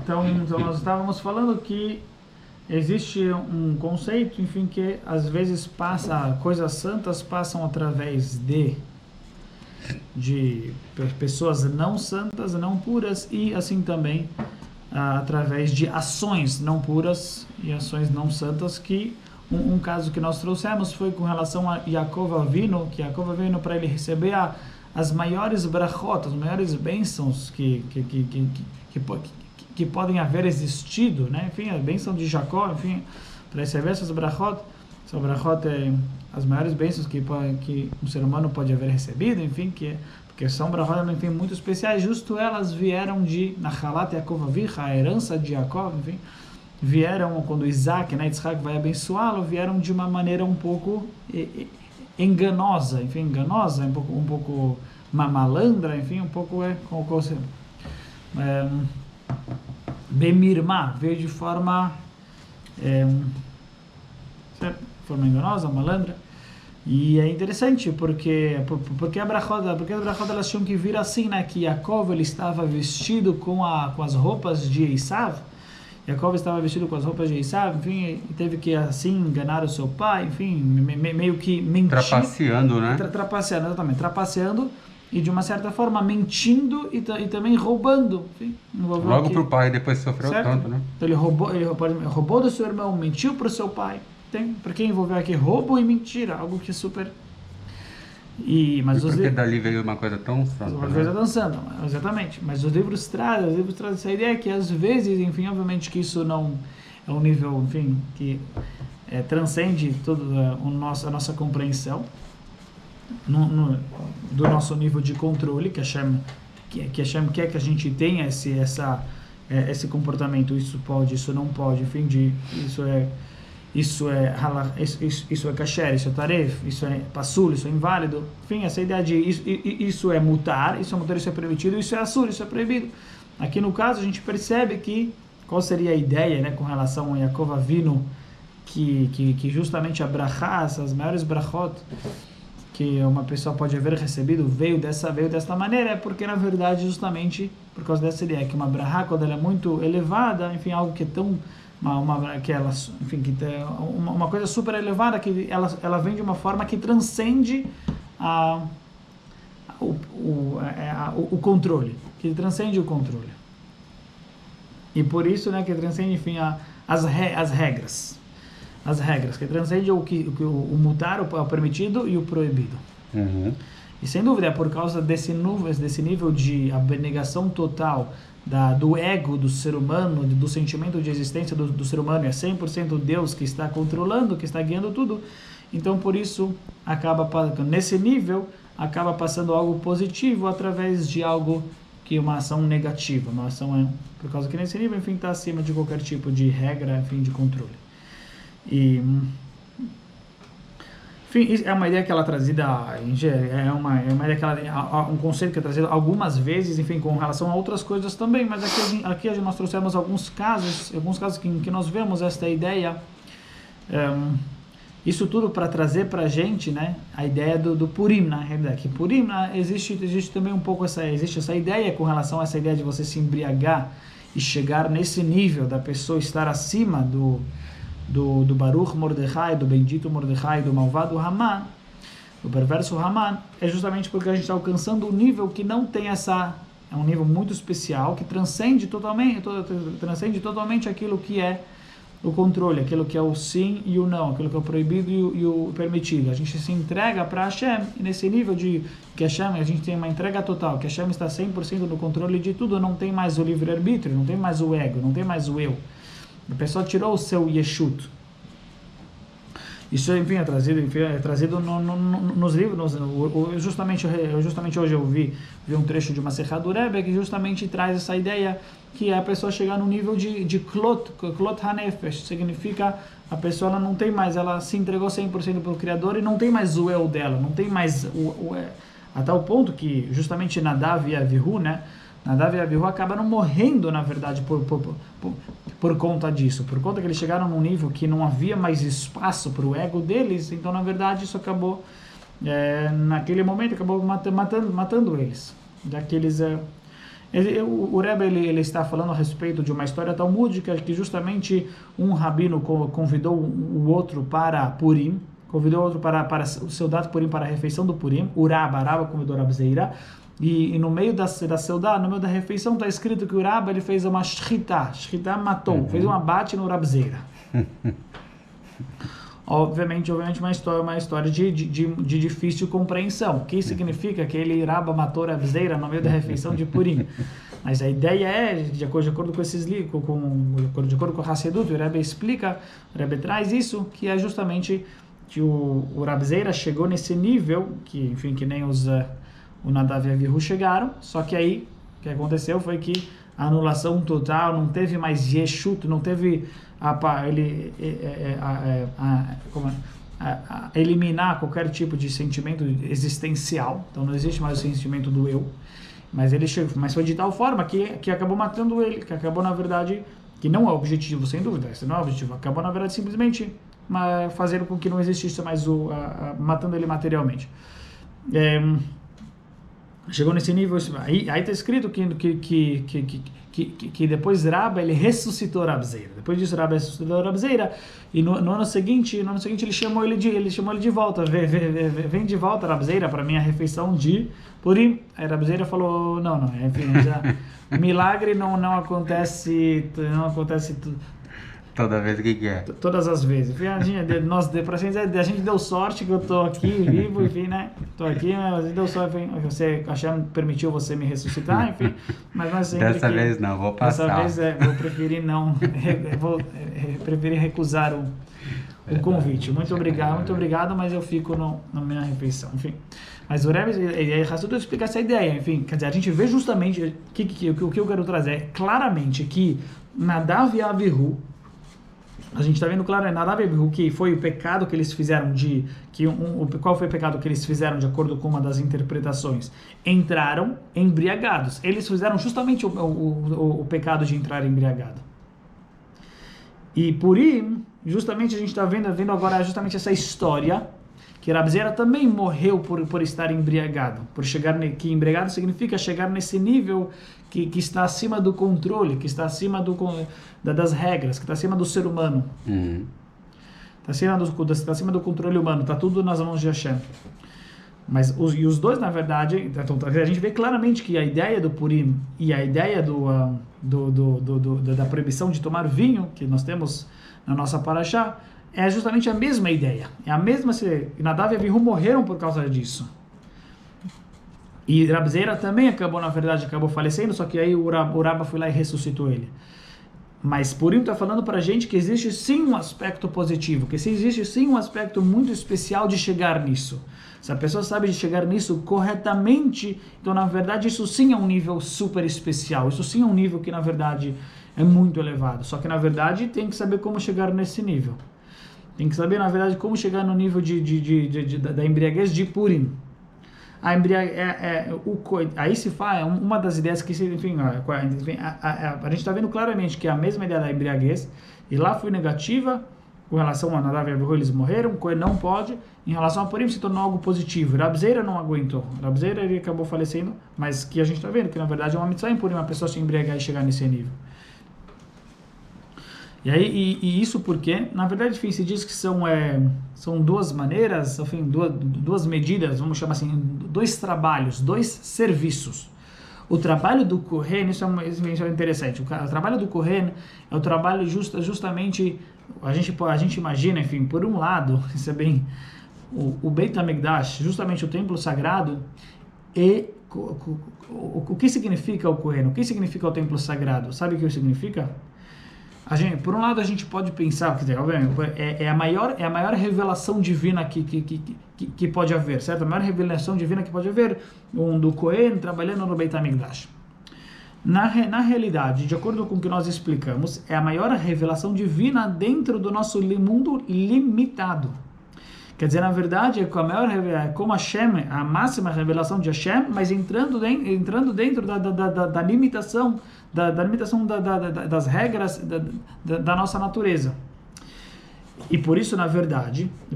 Então nós estávamos falando que existe um conceito, enfim, que às vezes coisas santas passam através de pessoas não santas, não puras, e assim também através de ações não puras e ações não santas, que um caso que nós trouxemos foi com relação a Yaakov Avinu, que Yaakov Avinu, para ele receber as maiores brachot, as maiores bênçãos que podem haver existido, né? Enfim, a bênção de Jacó, enfim, para receber essas brachot é as maiores bênçãos que um ser humano pode haver recebido, enfim, porque são brachot, enfim, muito especiais. Justo elas vieram de Nachalat Yaakov Avicha, a herança de Yaakov, enfim, vieram quando Isaac, né, Yitzhak vai abençoá-lo, vieram de uma maneira um pouco enganosa, enfim, um pouco malandra, enfim, um pouco Bemirma, veio de forma enganosa, malandra. E é interessante porque as brachot elas tinham que vir assim, né? Que Yaakov ele estava vestido com as roupas de Esav. Yaakov estava vestido com as roupas de Esav, enfim, e teve que assim enganar o seu pai, enfim, meio que mentir. Trapaceando, né? Trapaceando, exatamente, trapaceando. E de uma certa forma mentindo e também roubando. Enfim, logo para o pai, depois sofreu certo? Tanto, né? Então ele roubou do seu irmão, mentiu para o seu pai. Porque envolveu aqui roubo e mentira, algo que é super... Mas porque dali veio uma coisa tão santa, uma coisa tão santa, exatamente. Mas os livros trazem essa ideia que às vezes, enfim, obviamente que isso não é um nível, enfim, que transcende toda a nossa compreensão, do nosso nível de controle, que Hashem quer que a gente tenha esse comportamento, isso pode, isso não pode, enfim, isso é kasher, isso é taref, isso é passul, isso é inválido, enfim, essa ideia de isso é mutar, isso é permitido, isso é assur, isso é proibido. Aqui no caso a gente percebe qual seria a ideia, né, com relação a Yaakov Avinu, que justamente a brachá, as maiores brachot que uma pessoa pode haver recebido veio desta maneira, é porque na verdade justamente por causa dessa ideia que uma brachá, quando ela é muito elevada, enfim, algo que é tão uma coisa super elevada, que ela vem de uma forma que transcende o controle, que transcende o controle, e por isso, né, que transcende, enfim, as regras, que transcende o mutar, o permitido e o proibido. Uhum. E sem dúvida é por causa desse nível de abnegação total do ego do ser humano, do sentimento de existência do ser humano, é 100% Deus que está controlando, que está guiando tudo. Então por isso nesse nível acaba passando algo positivo através de algo que uma ação negativa, uma ação por causa que nesse nível, enfim, está acima de qualquer tipo de regra, enfim, de controle. E enfim, é uma ideia que ela é trazida, é uma ideia que um conceito que é trazido algumas vezes, enfim, com relação a outras coisas também, mas aqui nós trouxemos alguns casos que nós vemos essa ideia, isso tudo para trazer para a gente, né, a ideia do Purim, na realidade, que Purim, existe também um pouco existe essa ideia com relação a essa ideia de você se embriagar e chegar nesse nível da pessoa estar acima do Baruch Mordechai, do bendito Mordechai, do malvado Haman, do perverso Haman, é justamente porque a gente está alcançando um nível que não tem é um nível muito especial, que transcende totalmente aquilo que é o controle, aquilo que é o sim e o não, aquilo que é o proibido e o permitido. A gente se entrega para Hashem, e nesse nível de que Hashem, a gente tem uma entrega total, que Hashem está 100% no controle de tudo, não tem mais o livre-arbítrio, não tem mais o ego, não tem mais o eu. A pessoa tirou o seu Yeshut. Isso, enfim, é trazido nos livros. Justamente hoje eu vi um trecho de uma Sechá do Rebbe que justamente traz essa ideia que é a pessoa chegar no nível de Klot HaNefesh. Significa a pessoa ela não tem mais, ela se entregou 100% para o Criador e não tem mais o eu dela, não tem mais a tal ponto que justamente Nadav e Avihu, né? Nadav e Avihu acabaram morrendo, na verdade, por conta disso. Por conta que eles chegaram num nível que não havia mais espaço para o ego deles. Então, na verdade, isso acabou, naquele momento, acabou matando eles. Já que eles O Rebbe ele está falando a respeito de uma história talmúdica que justamente um rabino convidou o outro para Purim, convidou o outro para o Seudat Purim, para a refeição do Purim. O Rabba convidou o Rab Zeira, e no meio da Seudat, no meio da refeição, está escrito que o Rabba ele fez uma shchita matou, fez um abate no Rab Zeira. Obviamente uma história de difícil compreensão. O que significa que ele Rabba matou Rab Zeira no meio da refeição de Purim? Mas a ideia é, de acordo com esses livros, de acordo com o Hassedut, o Rebbe explica, o Rebbe traz isso, que é justamente que o Rab Zeira chegou nesse nível, que nem o Nadav e Avihu chegaram, só que aí o que aconteceu foi que a anulação total, não teve mais Yeshut, não teve eliminar qualquer tipo de sentimento existencial, então não existe mais o sentimento do eu, mas foi de tal forma que acabou matando ele, que acabou na verdade, que não é objetivo, sem dúvida, esse não é objetivo, acabou na verdade simplesmente fazendo com que não existisse mais matando ele materialmente. Chegou nesse nível, aí está escrito que depois Rabba ele ressuscitou Rab Zeira. Depois disso Rabba ressuscitou Rab Zeira, e no ano seguinte ele chamou ele de volta, vem de volta Rab Zeira para minha refeição de Purim. Aí Rab Zeira falou, não, enfim, milagre não acontece toda vez que quer. Todas as vezes. A gente deu sorte que eu estou aqui vivo, enfim, né? Estou aqui, mas deu sorte, enfim, Hashem permitiu você me ressuscitar, enfim. Mas sempre dessa vez não, vou passar. Dessa vez vou preferir preferir recusar o convite. Muito obrigado, mas eu fico na minha refeição, enfim. Mas o Rebbe e a Hassedut explica essa ideia, enfim, quer dizer, a gente vê justamente o que eu quero trazer é claramente que Nadav e Avihu, a gente está vendo claro, Nadav e Avihu, que foi o pecado que eles fizeram qual foi o pecado que eles fizeram de acordo com uma das interpretações? Entraram embriagados. Eles fizeram justamente o pecado de entrar embriagado. E Purim, justamente a gente está vendo agora justamente essa história, que Rab Zeira também morreu por estar embriagado. Que embriagado significa chegar nesse nível que está acima do controle, que está acima das regras, que está acima do ser humano. Está acima do controle humano, está tudo nas mãos de Hashem. Mas os dois, na verdade, então, a gente vê claramente que a ideia do Purim e a ideia da proibição de tomar vinho, que nós temos na nossa Parashá, é justamente a mesma ideia. É a mesma. Nadav e Avihu morreram por causa disso. E Rab Zeira também acabou falecendo, só que aí o Rabba foi lá e ressuscitou ele. Mas Purim está falando para a gente que existe sim um aspecto positivo, que existe sim um aspecto muito especial de chegar nisso. Se a pessoa sabe de chegar nisso corretamente, então na verdade isso sim é um nível super especial, isso sim é um nível que na verdade é muito elevado. Só que na verdade tem que saber como chegar nesse nível. Tem que saber, na verdade, como chegar no nível da embriaguez de Purim. Aí se fala, uma das ideias que, enfim, a gente está vendo claramente que é a mesma ideia da embriaguez, e lá foi negativa, com relação a Nadav e Avihu, eles morreram, Cohen não pode, em relação a Purim se tornou algo positivo. Rab Zeira não aguentou, Rab Zeira ele acabou falecendo, mas que a gente está vendo que na verdade é uma mitzvah em Purim, uma pessoa se embriagar e chegar nesse nível. E isso porque, na verdade, enfim, se diz que são duas maneiras, enfim, duas medidas, vamos chamar assim, dois trabalhos, dois serviços. O trabalho do Kohen, isso é interessante, o trabalho do Kohen é o trabalho justamente, a gente imagina, enfim, por um lado, isso é bem, o Beit HaMikdash, justamente o templo sagrado, e o que significa o Kohen? O que significa o templo sagrado? Sabe o que significa? Por um lado a gente pode pensar, quer dizer, é a maior revelação divina que pode haver, certo? A maior revelação divina que pode haver, do Kohen trabalhando no Beit HaMikdash. Na realidade, de acordo com o que nós explicamos, é a maior revelação divina dentro do nosso mundo limitado. Quer dizer, na verdade, é como Hashem, a máxima revelação de Hashem, mas entrando dentro da limitação, das regras da nossa natureza. E por isso, na verdade, o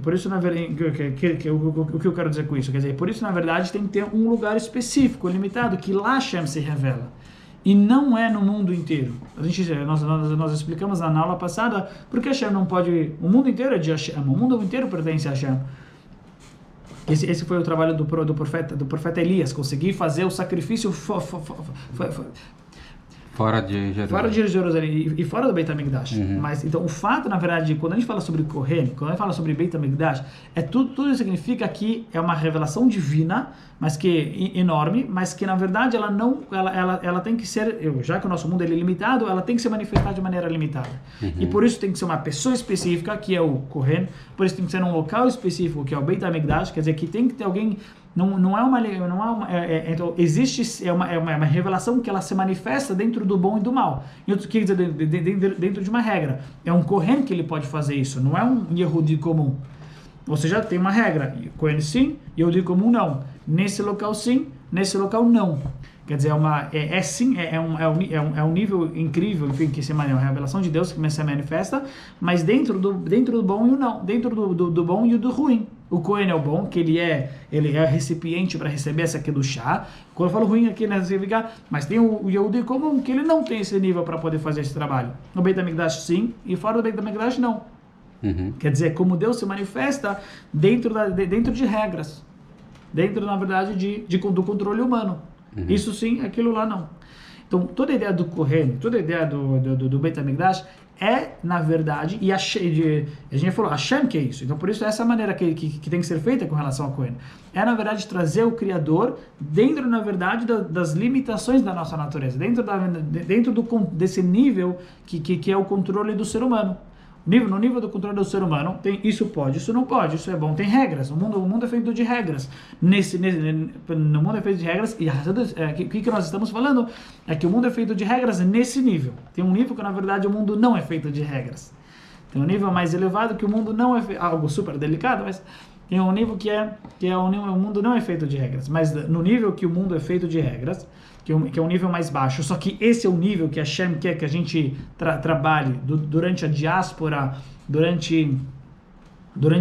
que eu quero dizer com isso? Quer dizer, por isso, na verdade, tem que ter um lugar específico, limitado, que lá Hashem se revela. e não é no mundo inteiro. Nós explicamos na aula passada porque Hashem não pode... O mundo inteiro é de Hashem, o mundo inteiro pertence a Hashem. Esse foi o trabalho do profeta Elias, conseguir fazer o sacrifício fora de Jerusalém. Fora de Jerusalém e fora do Beit HaMikdash. Mas, então, o fato, na verdade, quando a gente fala sobre Kohen, quando a gente fala sobre Beit HaMikdash, tudo isso significa que é uma revelação divina, mas que enorme, mas que, na verdade, ela tem que ser, já que o nosso mundo ele é limitado, ela tem que se manifestar de maneira limitada. E por isso tem que ser uma pessoa específica, que é o Kohen, por isso tem que ser um local específico, que é o Beit HaMikdash, quer dizer, que tem que ter alguém... Então existe uma revelação que ela se manifesta dentro do bom e do mal. Quer dizer, dentro de uma regra. É um Kohen que ele pode fazer isso, não é um Yehudi comum. Ou seja, tem uma regra. Kohen sim, Yehudi comum não. Nesse local sim, nesse local não. Quer dizer, é um nível incrível, enfim, que é uma revelação de Deus que se manifesta, mas dentro do bom e o não, dentro do bom e do ruim. O Kohen é o bom, que ele é recipiente para receber essa aqui do chá. Quando eu falo ruim aqui, né, mas tem o Yehudi comum, que ele não tem esse nível para poder fazer esse trabalho. No Beit HaMikdash sim, e fora do Beit HaMikdash não. Quer dizer, como Deus se manifesta dentro de regras, dentro, na verdade, do controle humano. Isso sim, aquilo lá não. Então, toda a ideia do Kohen, toda a ideia do Beit HaMikdash é, na verdade, e a gente falou, Hashem que é isso. Então, por isso, essa maneira que tem que ser feita com relação ao Kohen. É, na verdade, trazer o Criador dentro, na verdade, das limitações da nossa natureza. Dentro desse nível que é o controle do ser humano. No nível do controle do ser humano, isso pode, isso não pode, isso é bom, tem regras. O mundo é feito de regras. No mundo é feito de regras, e o que nós estamos falando é que o mundo é feito de regras nesse nível. Tem um nível que, na verdade, o mundo não é feito de regras. Tem um nível mais elevado que o mundo não é feito, algo super delicado, mas tem um nível o mundo não é feito de regras. Mas no nível que o mundo é feito de regras, que é um nível mais baixo, só que esse é o nível que Hashem quer que a gente trabalhe durante a diáspora, durante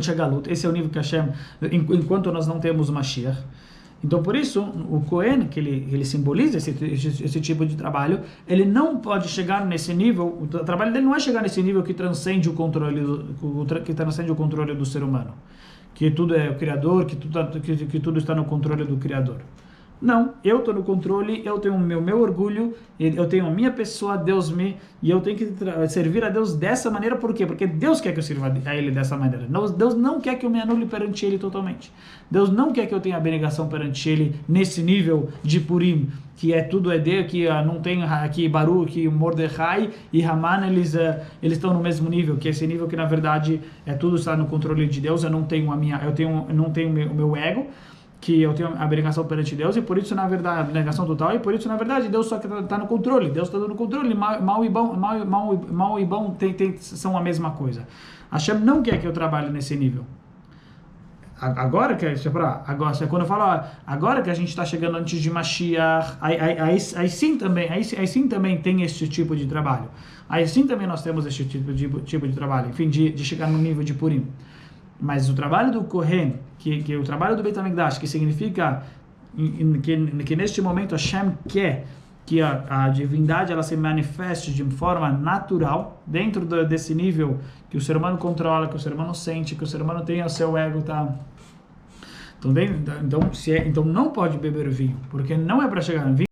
a Galut. Esse é o nível que Hashem, enquanto nós não temos Mashiach. Então, por isso, o Kohen, que ele simboliza esse tipo de trabalho, ele não pode chegar nesse nível, o trabalho dele não é chegar nesse nível que transcende o controle do ser humano, que tudo é o Criador, que tudo está no controle do Criador. Não, eu estou no controle, eu tenho o meu orgulho, eu tenho a minha pessoa, e eu tenho que servir a Deus dessa maneira. Por quê? Porque Deus quer que eu sirva a Ele dessa maneira. Deus não quer que eu me anule perante Ele totalmente. Deus não quer que eu tenha abnegação perante Ele nesse nível de Purim, que tudo é Deus, que não tem aqui Baruch, Mordecai e Haman, eles estão no mesmo nível, que esse nível que na verdade tudo está no controle de Deus. Eu não tenho o meu ego, que eu tenho a abnegação perante Deus, e por isso, na verdade, a abnegação total, e por isso, na verdade, Deus só está no controle. Deus está no controle. Mal e bom são a mesma coisa. Hashem não quer que eu trabalhe nesse nível. Agora quando eu falo agora que a gente está chegando antes de Mashiach, aí sim também tem esse tipo de trabalho. Aí sim também nós temos esse tipo de trabalho, enfim, de chegar no nível de Purim. Mas o trabalho do Kohen, que é o trabalho do Beit HaMikdash, que significa que neste momento Hashem quer que a divindade ela se manifeste de forma natural, dentro desse nível que o ser humano controla, que o ser humano sente, que o ser humano tem o seu ego, tá? Então não pode beber vinho, porque não é para chegar no vinho.